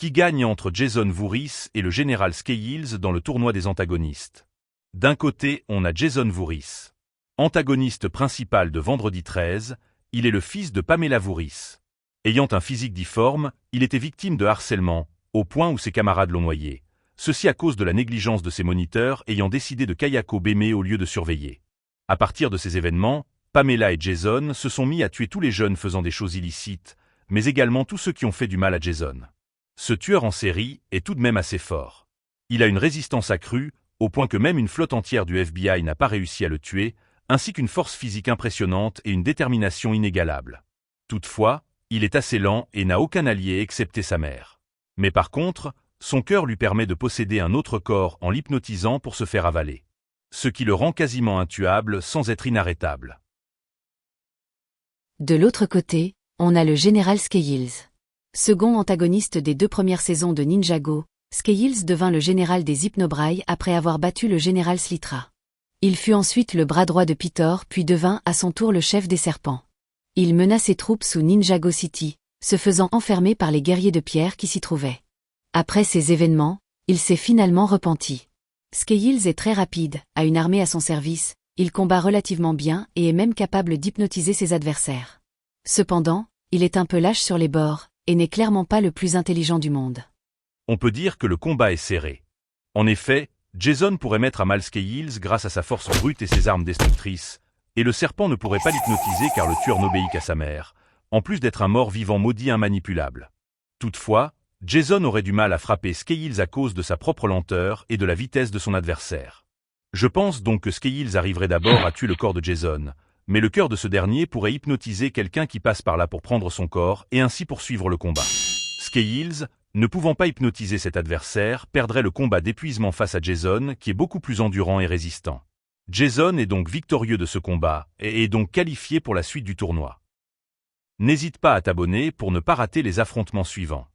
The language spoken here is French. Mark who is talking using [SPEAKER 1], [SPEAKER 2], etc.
[SPEAKER 1] Qui gagne entre Jason Voorhees et le général Scales dans le tournoi des antagonistes? D'un côté, on a Jason Voorhees. Antagoniste principal de Vendredi 13, il est le fils de Pamela Voorhees. Ayant un physique difforme, il était victime de harcèlement, au point où ses camarades l'ont noyé. Ceci à cause de la négligence de ses moniteurs ayant décidé de Kayako Beme au lieu de surveiller. À partir de ces événements, Pamela et Jason se sont mis à tuer tous les jeunes faisant des choses illicites, mais également tous ceux qui ont fait du mal à Jason. Ce tueur en série est tout de même assez fort. Il a une résistance accrue, au point que même une flotte entière du FBI n'a pas réussi à le tuer, ainsi qu'une force physique impressionnante et une détermination inégalable. Toutefois, il est assez lent et n'a aucun allié excepté sa mère. Mais par contre, son cœur lui permet de posséder un autre corps en l'hypnotisant pour se faire avaler. Ce qui le rend quasiment intuable sans être inarrêtable.
[SPEAKER 2] De l'autre côté, on a le général Scales. Second antagoniste des 2 premières saisons de Ninjago, Scales devint le général des Hypnobrailles après avoir battu le général Slitra. Il fut ensuite le bras droit de Pitor puis devint à son tour le chef des serpents. Il mena ses troupes sous Ninjago City, se faisant enfermer par les guerriers de pierre qui s'y trouvaient. Après ces événements, il s'est finalement repenti. Scales est très rapide, a une armée à son service, il combat relativement bien et est même capable d'hypnotiser ses adversaires. Cependant, il est un peu lâche sur les bords, et n'est clairement pas le plus intelligent du monde.
[SPEAKER 1] On peut dire que le combat est serré. En effet, Jason pourrait mettre à mal Scales grâce à sa force brute et ses armes destructrices, et le serpent ne pourrait pas l'hypnotiser car le tueur n'obéit qu'à sa mère, en plus d'être un mort-vivant maudit immanipulable. Toutefois, Jason aurait du mal à frapper Scales à cause de sa propre lenteur et de la vitesse de son adversaire. Je pense donc que Scales arriverait d'abord à tuer le corps de Jason, mais le cœur de ce dernier pourrait hypnotiser quelqu'un qui passe par là pour prendre son corps et ainsi poursuivre le combat. Scales, ne pouvant pas hypnotiser cet adversaire, perdrait le combat d'épuisement face à Jason qui est beaucoup plus endurant et résistant. Jason est donc victorieux de ce combat et est donc qualifié pour la suite du tournoi. N'hésite pas à t'abonner pour ne pas rater les affrontements suivants.